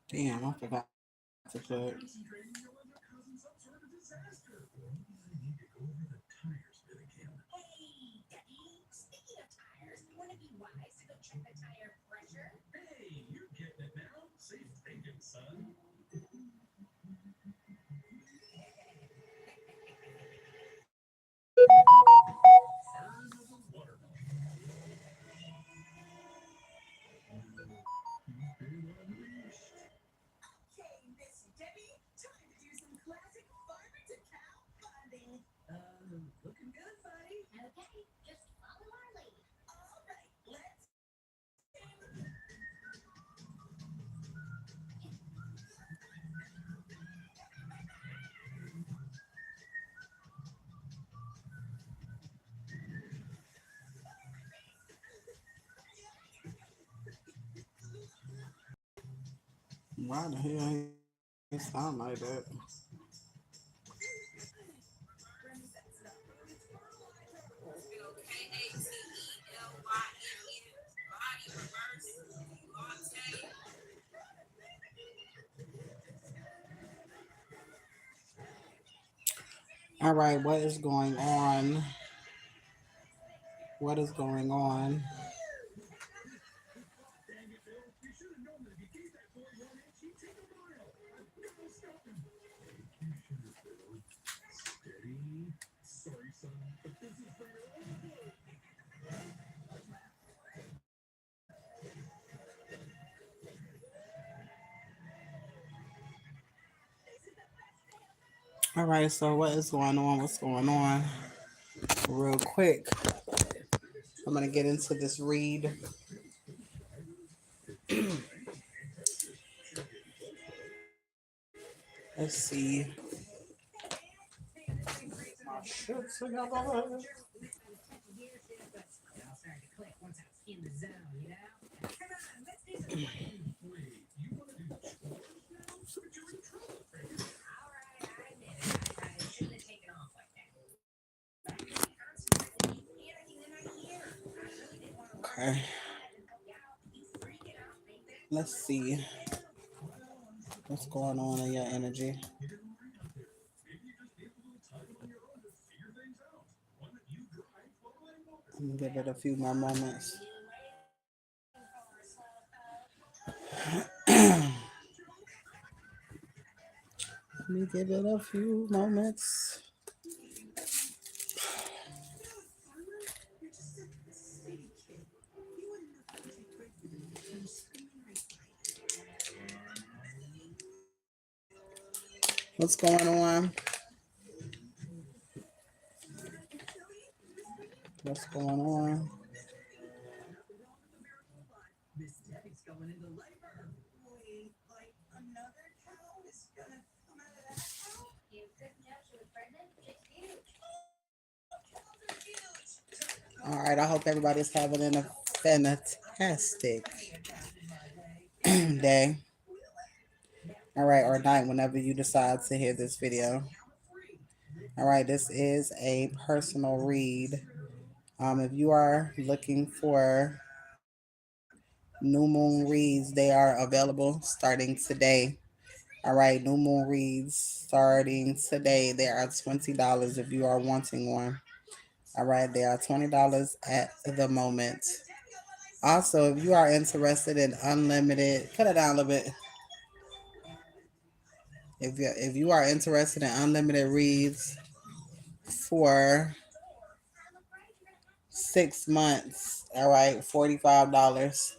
Damn, I forgot to put. Why the hell he sound like that? All right, what is going on? What is going on? All right, so what is going on? What's going on? Real quick, I'm gonna get into this read. Let's see. My shit's together. Okay. Let's see what's going on in your energy. I'm gonna give it a few more moments. Let me give it a few moments. What's going on? What's going on? All right, I hope everybody's having a fantastic day. All right, or night whenever you decide to hear this video. All right, this is a personal read. If you are looking for New Moon Reads, they are available starting today. All right, New Moon Reads starting today. They are $20 if you are wanting one. All right, they are $20 at the moment. Also, if you are interested in unlimited, cut it down a little bit. If you are interested in unlimited reads for 6 months, all right, $45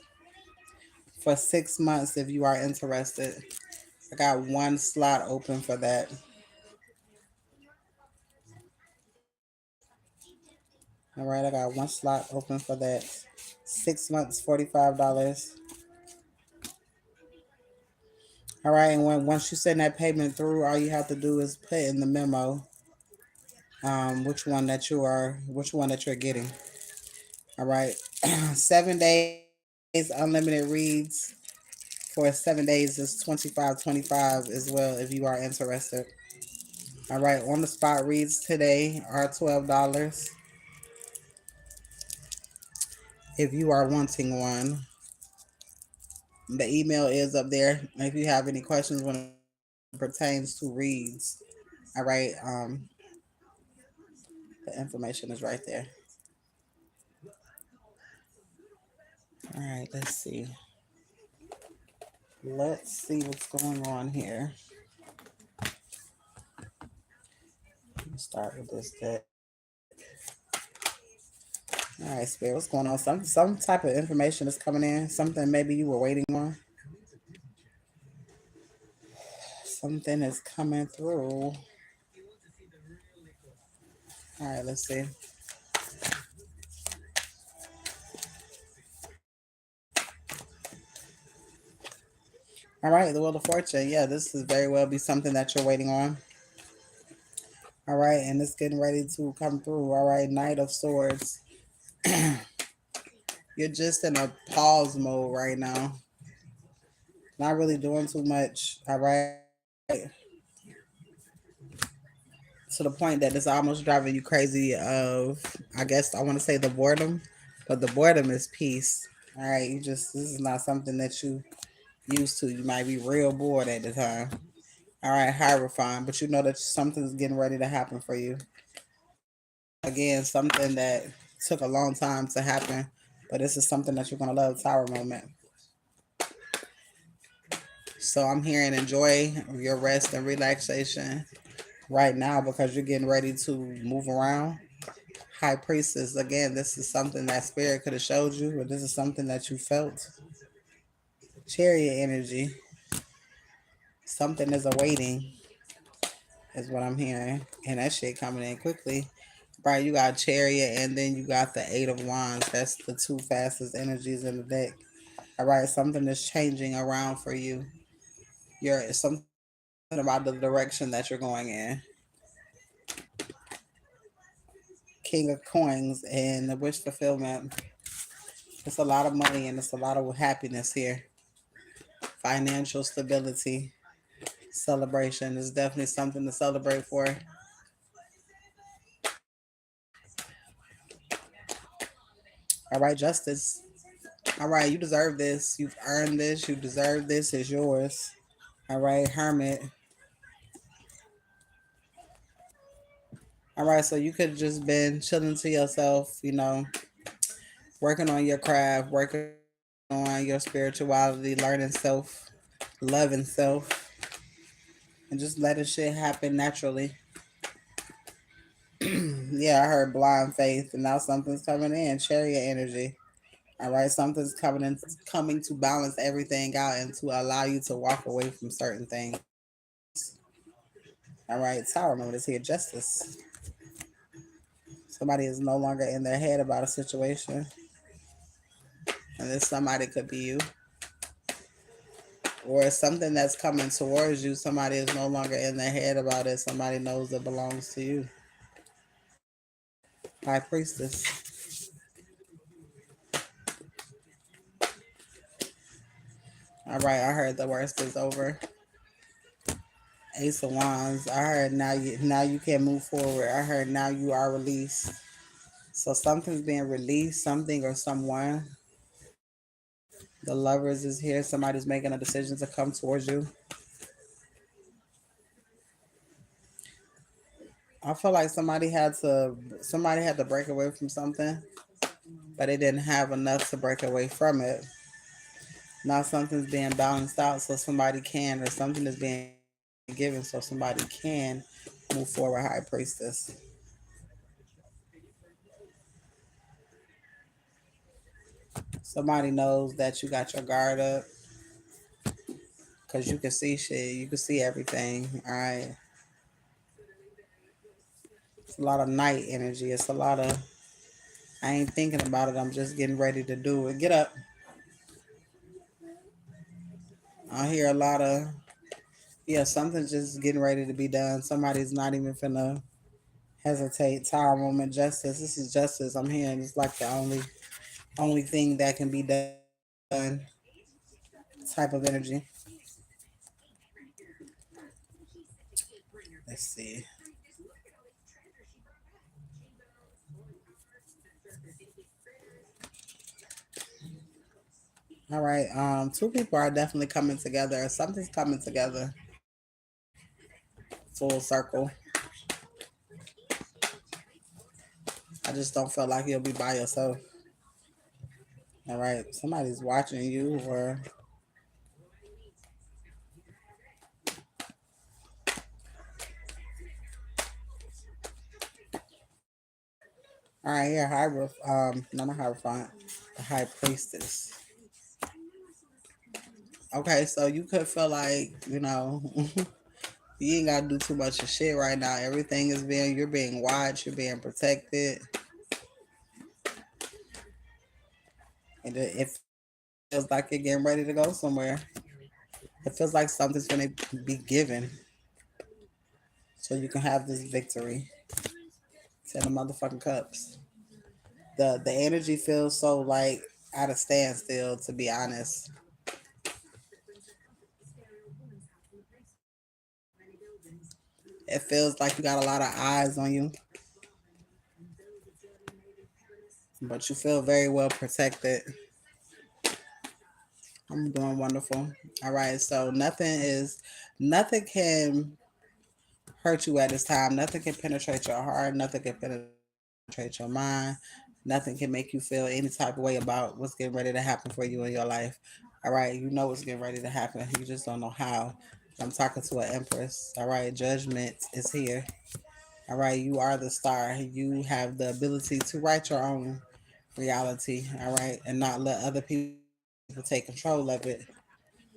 for 6 months. If you are interested, I got one slot open for that. All right, I got one slot open for that. 6 months, $45. All right, and once you send that payment through, all you have to do is put in the memo which one that you're getting. All right, 7 days unlimited reads for 7 days is 25.25 as well if you are interested. All right, on the spot reads today are $12 if you are wanting one. The email is up there. If you have any questions when it pertains to reads, all right. The information is right there. All right, let's see. Let's see what's going on here. Let's start with this deck. All right, Spirit, what's going on? Some type of information is coming in. Something maybe you were waiting on. Something is coming through. All right, let's see. All right, the Wheel of Fortune. Yeah, this is very well be something that you're waiting on. All right, and it's getting ready to come through. All right, Knight of Swords. You're just in a pause mode right now. Not really doing too much. All right. To the point that it's almost driving you crazy of, I guess I want to say the boredom, but the boredom is peace. All right, this is not something that you used to. You might be real bored at the time. All right, Hierophant, but you know that something's getting ready to happen for you. Again, something that took a long time to happen, but this is something that you're going to love. Tower moment. So I'm here and enjoy your rest and relaxation right now because you're getting ready to move around. High Priestess, again, this is something that Spirit could have showed you, but this is something that you felt. Chariot energy. Something is awaiting, is what I'm hearing. And that shit coming in quickly. Right, you got Chariot and then you got the Eight of Wands. That's the two fastest energies in the deck. All right, something is changing around for you. Something about the direction that you're going in. King of Coins and the wish fulfillment. It's a lot of money and it's a lot of happiness here. Financial stability, celebration is definitely something to celebrate for. All right, Justice. All right, you deserve this. You've earned this. You deserve this. It's yours. All right, Hermit. All right, so you could have just been chilling to yourself, working on your craft, working on your spirituality, learning self, loving self, and just letting shit happen naturally. Yeah, I heard blind faith, and now something's coming in. Chariot energy. All right, something's coming to balance everything out and to allow you to walk away from certain things. All right, Tower moment is here. Justice. Somebody is no longer in their head about a situation, and this somebody could be you, or something that's coming towards you. Somebody is no longer in their head about it. Somebody knows it belongs to you. High Priestess. All right, I heard the worst is over. Ace of Wands. I heard now you can move forward. I heard now you are released. So something's being released, something or someone. The Lovers is here. Somebody's making a decision to come towards you. I feel like somebody had to break away from something, but they didn't have enough to break away from it. Now something's being balanced out so somebody can, or something is being given so somebody can move forward. High Priestess. Somebody knows that you got your guard up because you can see shit. You can see everything. All right. It's a lot of night energy. It's a lot of, I ain't thinking about it. I'm just getting ready to do it. Get up. I hear a lot of, yeah, something's just getting ready to be done. Somebody's not even finna hesitate. Tower moment, justice. This is justice. I'm hearing it's like the only thing that can be done type of energy. Let's see. All right. Two people are definitely coming together. Something's coming together. Full circle. I just don't feel like you'll be by yourself. All right. Somebody's watching you, or all right, here, no, not Hierophant, the High Priestess. Okay, so you could feel like, you ain't gotta do too much of shit right now. Everything is you're being watched, you're being protected, and it feels like you're getting ready to go somewhere. It feels like something's gonna be given, so you can have this victory. Ten of motherfucking cups. The energy feels so like at a standstill. To be honest, it feels like you got a lot of eyes on you, but you feel very well protected. I'm doing wonderful. All right, so nothing can hurt you at this time. Nothing can penetrate your heart. Nothing can penetrate your mind. Nothing can make you feel any type of way about what's getting ready to happen for you in your life. All right, you know what's getting ready to happen. You just don't know how. I'm talking to an empress. All right, judgment is here. All right, you are the star. You have the ability to write your own reality. All right, and not let other people take control of it.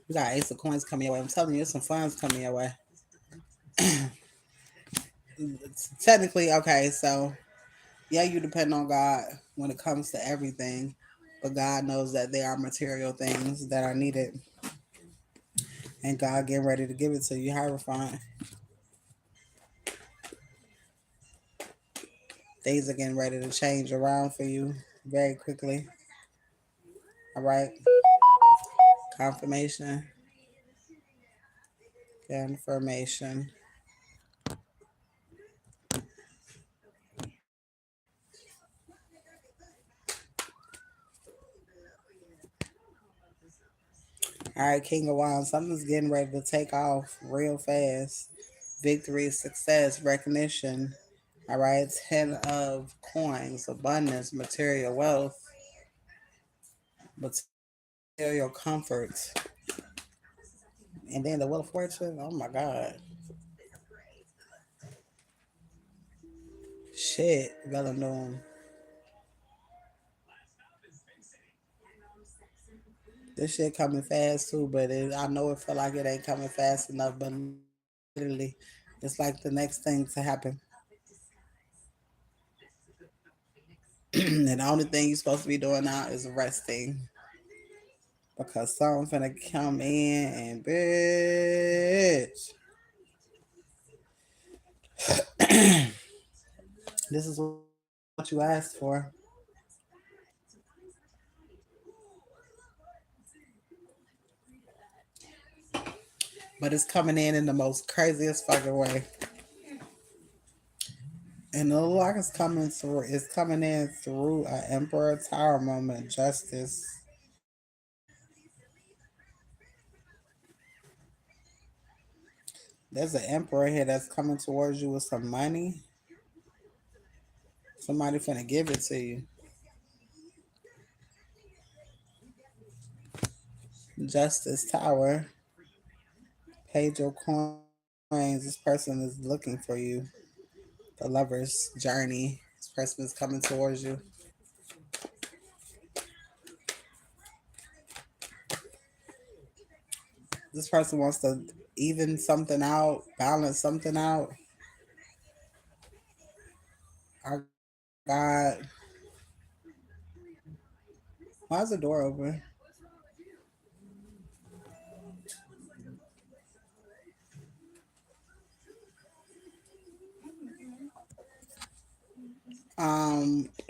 You got Ace of Coins coming your way. I'm telling you, there's some funds coming your way. Technically, okay, so yeah, you depend on God when it comes to everything, but God knows that there are material things that are needed, and God getting ready to give it to you. Hierophant. Things are getting ready to change around for you very quickly. All right, confirmation, confirmation. All right, King of Wands. Something's getting ready to take off real fast. Victory, success, recognition. All right, 10 of Coins, abundance, material wealth, material comfort, and then the Wheel of Fortune. Oh my God, shit, Veladoom. This shit coming fast too, but I know it feel like it ain't coming fast enough. But literally, it's like the next thing to happen. And the only thing you're supposed to be doing now is resting, because someone's gonna come in and bitch. This is what you asked for. But it's coming in the most craziest fucking way. And it looks like it's coming through. It's coming in through an Emperor Tower moment, justice. There's an Emperor here that's coming towards you with some money. Somebody finna give it to you. Justice Tower. Page of Coins. This person is looking for you. The lover's journey. This person is coming towards you. This person wants to even something out, balance something out. I got. Why is the door open?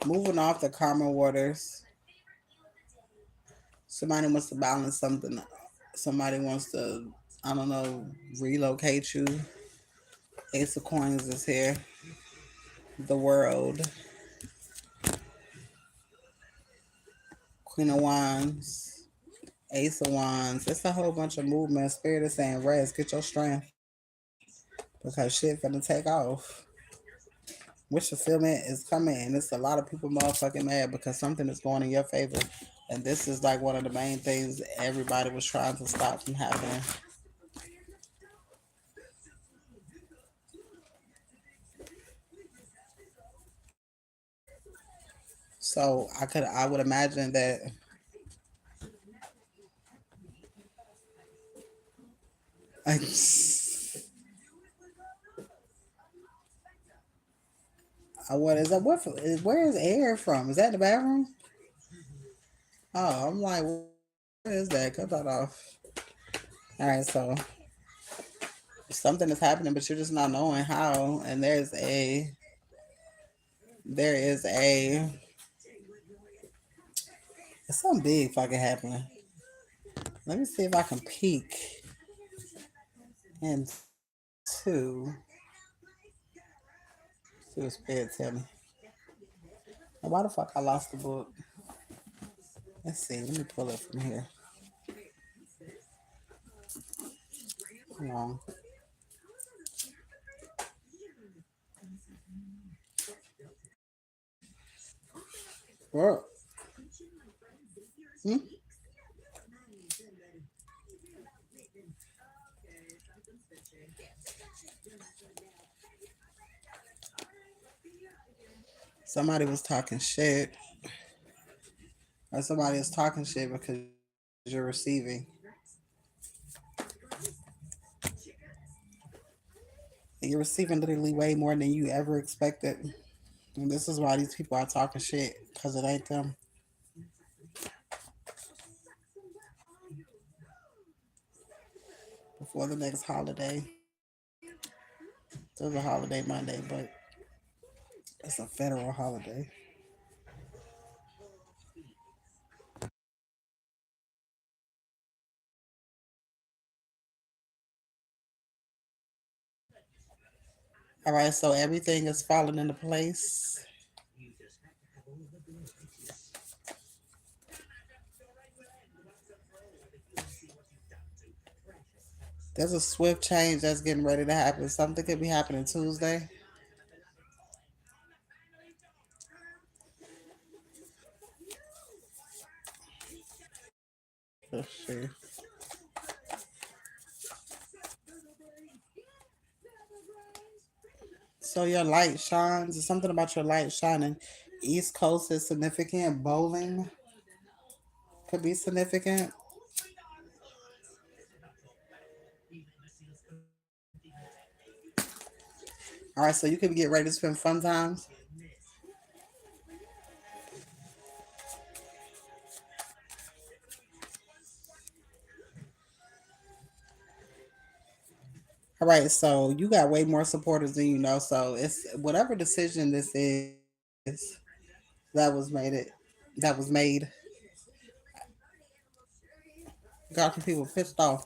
Moving off the karma waters. Somebody wants to balance something. Somebody wants to, I don't know, relocate you. Ace of Coins is here. The World. Queen of Wands. Ace of Wands. It's a whole bunch of movement. Spirit is saying rest. Get your strength. Because shit finna take off. Wish fulfillment is coming, and it's a lot of people motherfucking mad because something is going in your favor. And this is like one of the main things everybody was trying to stop from happening. So I would imagine that what is that? Where is air from? Is that the bathroom? Oh, I'm like, what is that? Cut that off. All right, so something is happening, but you're just not knowing how. And there is a, it's something big fucking happening. Let me see if I can peek into, see what Spirit tell me. Why the fuck I lost the book? Let's see. Let me pull it from here. Hold on. Whoa. Hmm? Somebody was talking shit, or somebody is talking shit because you're receiving. You're receiving literally way more than you ever expected. And this is why these people are talking shit because it ain't them. Before the next holiday, there's a holiday Monday, but it's a federal holiday. All right, so everything is falling into place. There's a swift change that's getting ready to happen. Something could be happening Tuesday. Let's see. So your light shines. There's something about your light shining. East Coast is significant. Bowling could be significant. All right, so you could get ready to spend fun times. All right, so you got way more supporters than you know. So it's whatever decision this is that was made it that was made got some people pissed off.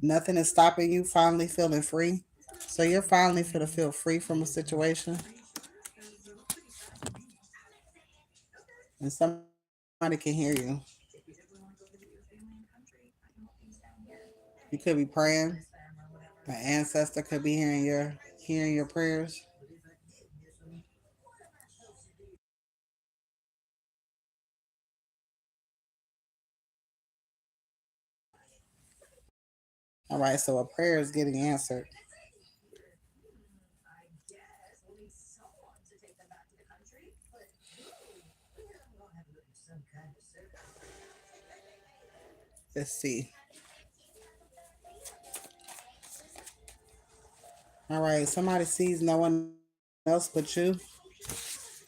Nothing is stopping you finally feeling free. So you're finally gonna feel free from a situation, and somebody can hear you. You could be praying. An ancestor could be hearing your prayers. All right, so a prayer is getting answered. Let's see. All right, somebody sees no one else but you.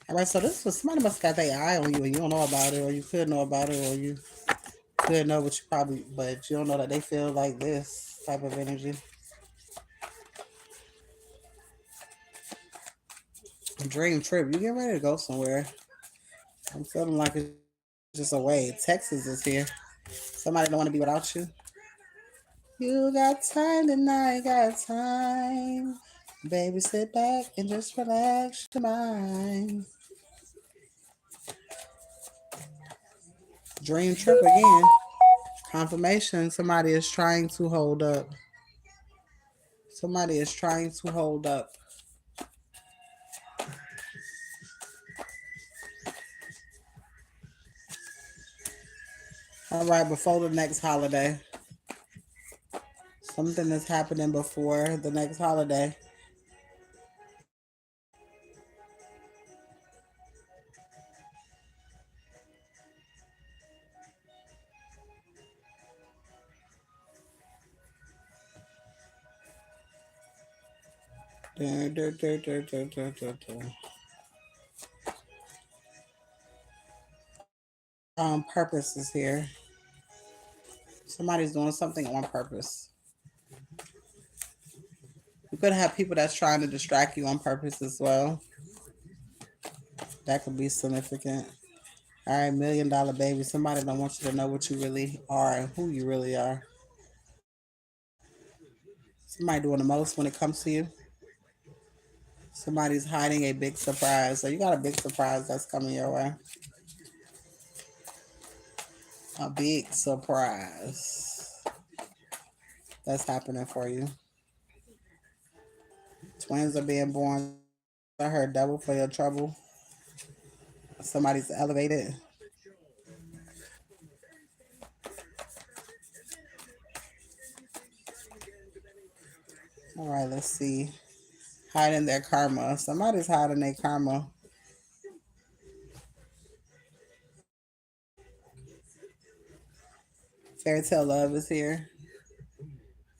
All right, so this was somebody must got their eye on you, and you don't know about it, or you could know about it, or you could know, but you probably, but you don't know that they feel like this type of energy. Dream trip. You get ready to go somewhere. I'm feeling like it's just a way. Texas is here. Somebody don't want to be without you. You got time tonight, got time. Baby, sit back and just relax your mind. Dream trip again. Confirmation. Somebody is trying to hold up. Somebody is trying to hold up. All right, before the next holiday. Something is happening before the next holiday. Purpose is here. Somebody's doing something on purpose. You could have people that's trying to distract you on purpose as well. That could be significant. All right, $1 million baby. Somebody don't want you to know what you really are and who you really are. Somebody doing the most when it comes to you. Somebody's hiding a big surprise. So you got a big surprise that's coming your way. A big surprise that's happening for you. Twins are being born. I heard double for your trouble. Somebody's elevated. All right, let's see. Hiding their karma. Somebody's hiding their karma. Fairy tale love is here.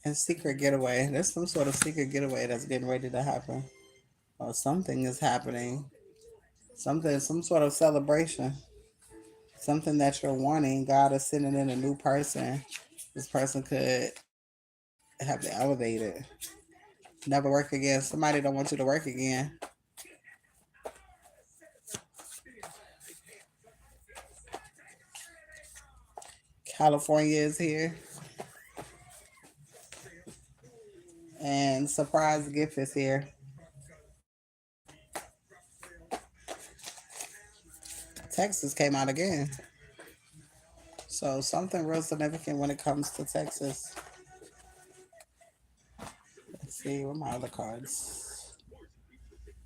And secret getaway. There's some sort of secret getaway that's getting ready to happen. Or something is happening. Something, some sort of celebration. Something that you're wanting. God is sending in a new person. This person could have to elevate it. Never work again. Somebody don't want you to work again. California is here. And surprise gift is here. Texas came out again. So something real significant when it comes to Texas. Let's see what my other cards.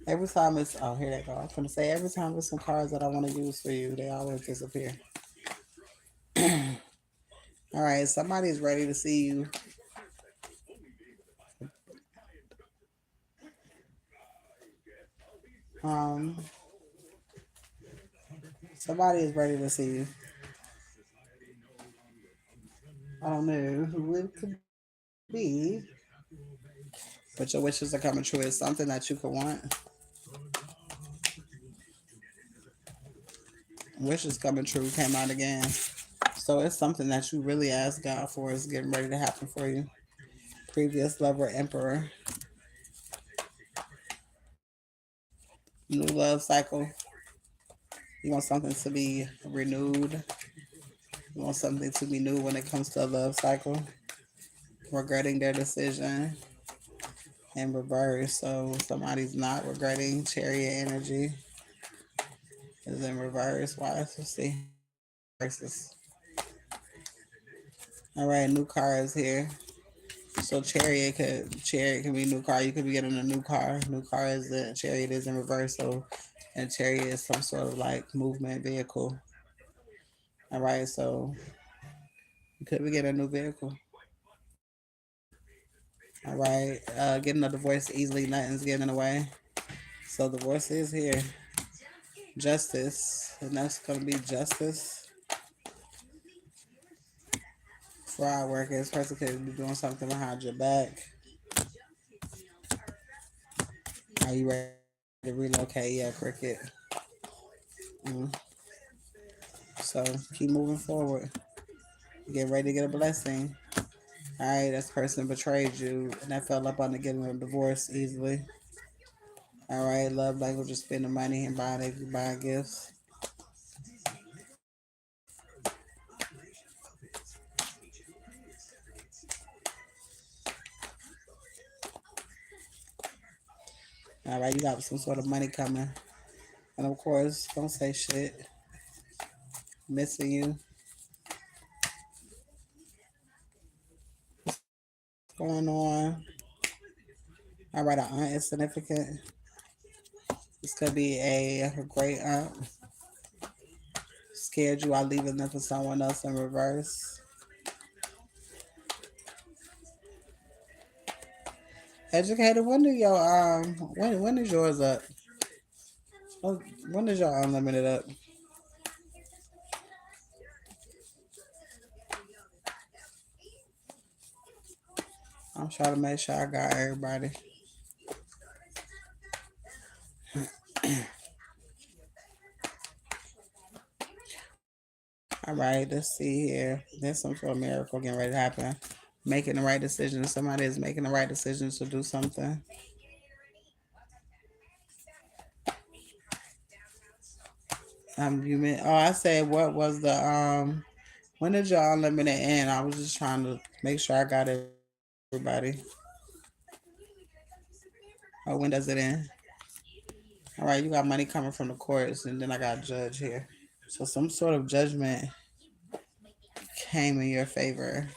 Every time it's here they go. I'm gonna say every time there's some cards that I want to use for you, they always disappear. All right, somebody's ready to see you. Um, somebody is ready to see you. I don't know who it could be, but your wishes are coming true. It's something that you could want. Wishes coming true came out again. So it's something that you really asked God for is getting ready to happen for you. Previous lover, emperor, new love cycle. You want something to be renewed. You want something to be new when it comes to a love cycle. Regretting their decision in reverse. So somebody's not regretting. Chariot energy is in reverse. Why? Let's see. Versus. All right, new car is here. So chariot can be a new car. You could be getting a new car. New car is the chariot is in reverse. So and chariot is some sort of like movement vehicle. All right, so you could be getting a new vehicle. All right, getting a divorce easily. Nothing's getting in the way. So divorce is here. Justice, and that's gonna be justice for our workers. Person could be doing something behind your back. Are you ready to relocate? Yeah, cricket. Mm. So keep moving forward. Get ready to get a blessing. All right, this person betrayed you, and that fell up on the getting a divorce easily. All right, love language is spending money and buying gifts. All right, you got some sort of money coming, and of course, don't say shit. Missing you. going on. All right, an aunt is significant. This could be a great aunt. Scared you out leaving them for someone else in reverse. Educated, when do your when is yours up? Oh, when is your unlimited up? I'm trying to make sure I got everybody. All right, let's see here. There's some sort of miracle getting ready to happen. Making the right decision. Somebody is making the right decision to do something. You mean? Oh, I said, what was the when did your unlimited end? I was just trying to make sure I got everybody. Oh, when does it end? All right, you got money coming from the courts, and then I got judge here. So some sort of judgment came in your favor.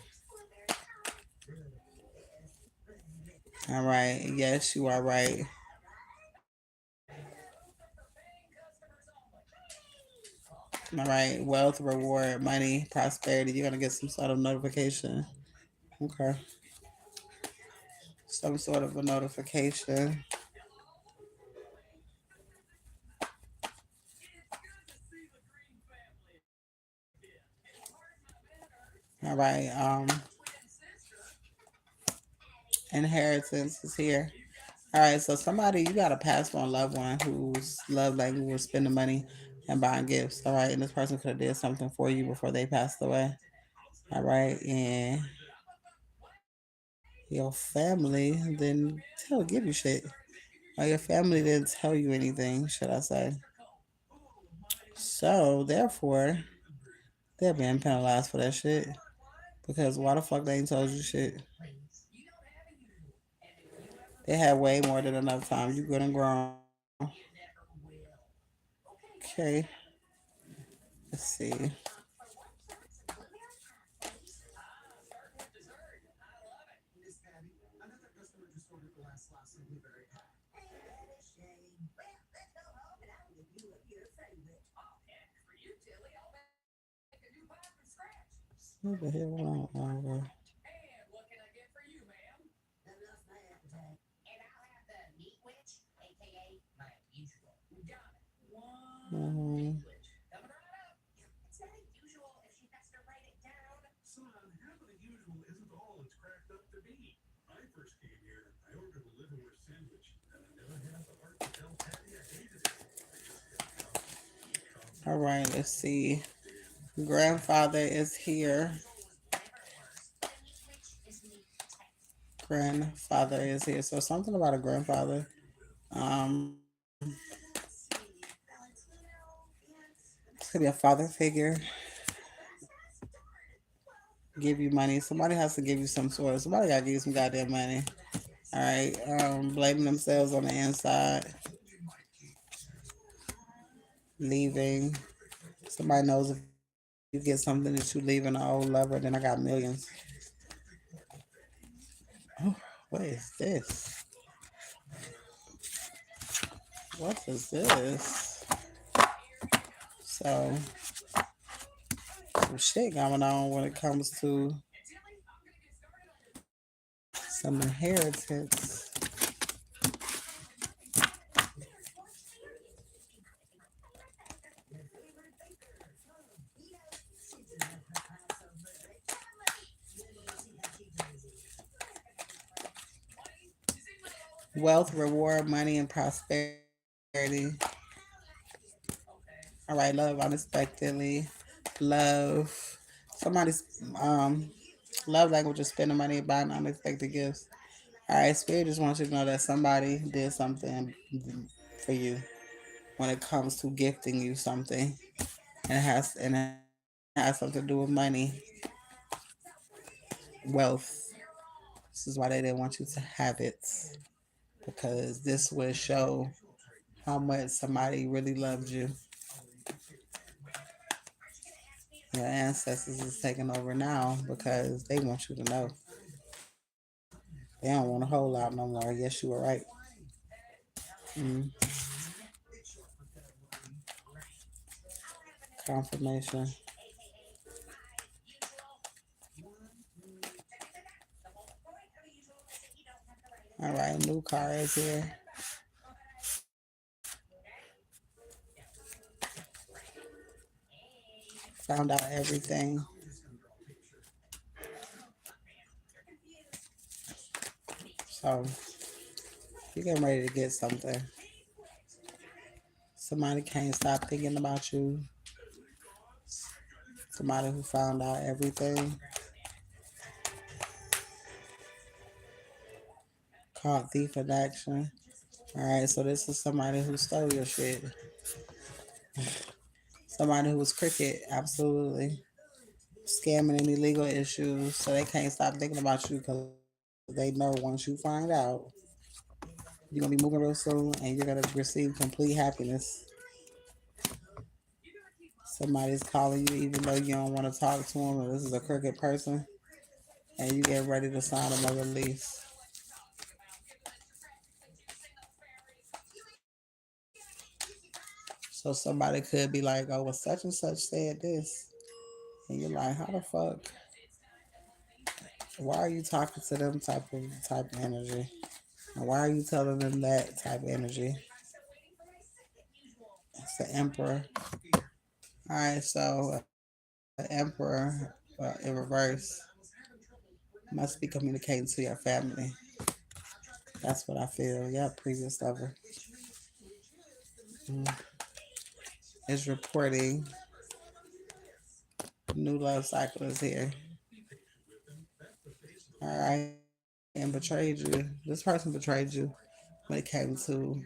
All right. Yes, you are right. All right. Wealth, reward, money, prosperity. You're gonna get some sort of notification. Okay. Some sort of a notification. All right. Inheritance is here. All right. So somebody you got a passed on loved one whose love language was spending money and buying gifts. All right. And this person could have did something for you before they passed away. All right. And your family didn't give you shit. Or your family didn't tell you anything, should I say. So therefore, they're being penalized for that shit. Because why the fuck they ain't told you shit? They had way more than enough time. You good and grown. Okay, let's see. What the hell wrong? Um, all right, let's see. Grandfather is here. Grandfather is here. So something about a grandfather. Um, could be a father figure. Give you money. Somebody has to give you some sort. Somebody got to give you some goddamn money. All right. Blaming themselves on the inside. Leaving. Somebody knows if you get something that you leave in an old lover, then I got millions. Oh, what is this? What is this? So, some shit going on when it comes to some inheritance. Wealth, reward, money, and prosperity. All right, love unexpectedly. Love. Somebody's love language is spending money buying unexpected gifts. All right, Spirit just wants you to know that somebody did something for you when it comes to gifting you something, and it has something to do with money, wealth. This is why they didn't want you to have it because this would show how much somebody really loved you. Your ancestors is taking over now because they want you to know. They don't want to hold out no more. Yes, you were right. Mm, confirmation. All right, new car is here. Found out everything. So you're getting ready to get something. Somebody can't stop thinking about you. Somebody who found out everything. Caught thief in action. All right, so this is somebody who stole your shit. Somebody who was crooked, absolutely. Scamming any legal issues, so they can't stop thinking about you because they know once you find out, you're gonna be moving real soon and you're gonna receive complete happiness. Somebody's calling you even though you don't want to talk to them, or this is a crooked person, and you get ready to sign another lease. So somebody could be like, "Oh, well, such and such said this," and you're like, "How the fuck? Why are you talking to them type of energy? And why are you telling them that type of energy?" It's the emperor. All right, so emperor in reverse must be communicating to your family. That's what I feel. Yeah, previous lover is reporting new love cycle is here. All right, and betrayed you. This person betrayed you when it came to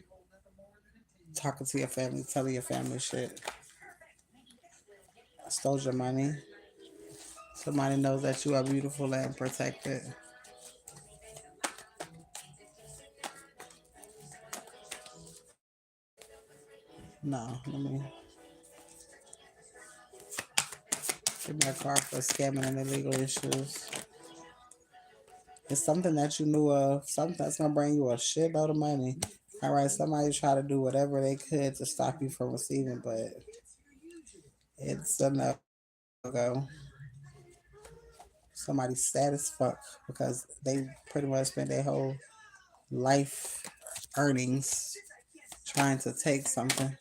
talking to your family, telling your family shit. Stole your money. Somebody knows that you are beautiful and protected. No, let me give me a card for scamming and illegal issues. It's something that you knew of, something that's gonna bring you a shitload of money. All right, somebody try to do whatever they could to stop you from receiving, but it's a no go. Somebody's sad as fuck because they pretty much spent their whole life earnings trying to take something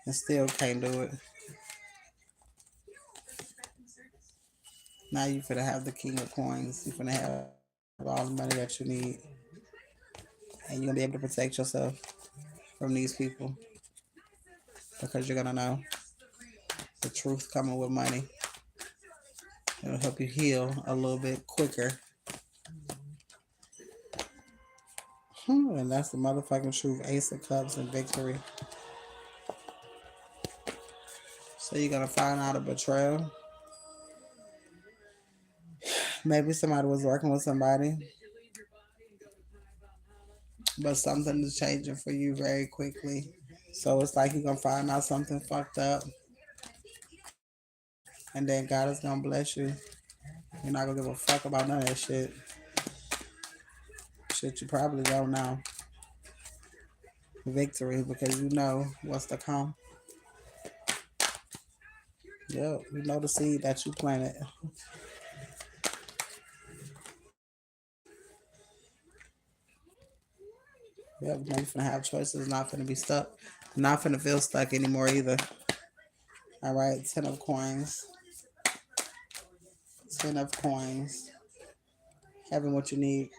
and still can't do it. Now you finna have the king of coins. You finna have all the money that you need, and you're gonna be able to protect yourself from these people because you're gonna know the truth coming with money. It'll help you heal a little bit quicker. And that's the motherfucking truth. Ace of Cups and victory. So you're gonna find out a betrayal. Maybe somebody was working with somebody, but something is changing for you very quickly. So it's like you're gonna find out something fucked up, and then God is gonna bless you. You're not gonna give a fuck about none of that shit. Shit you probably don't know. Victory because you know what's to come. Yep, you know the seed that you planted. Yep, now you're finna have choices, not finna be stuck. Not finna feel stuck anymore either. All right, 10 of coins. 10 of coins. Having what you need.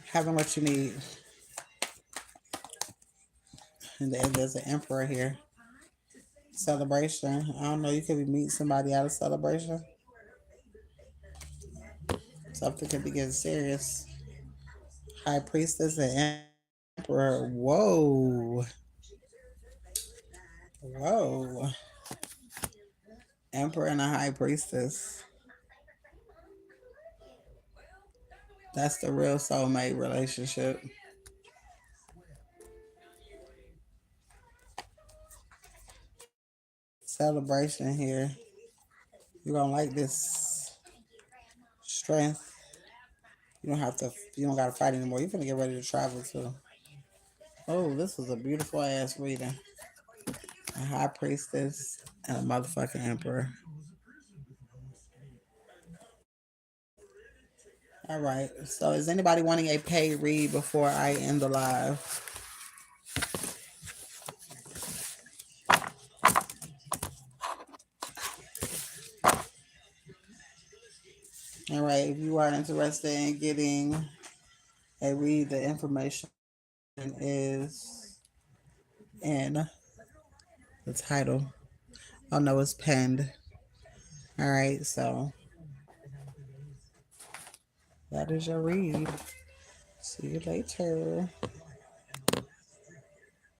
Having what you need. And then there's an emperor here. Celebration. I don't know, you could be meeting somebody at a celebration. Something could be getting serious. High priestess and emperor. Whoa. Whoa. Emperor and a high priestess. That's the real soulmate relationship. celebration here. You're gonna like this strength. You don't gotta fight anymore. You're gonna get ready to travel too. Oh, this was a beautiful ass reading. A high priestess and a motherfucking emperor. All right. So is anybody wanting a paid read before I end the live? All right. If you are interested in getting a read, the information is in the title. Oh no, it's pinned. All right. So that is your read. See you later.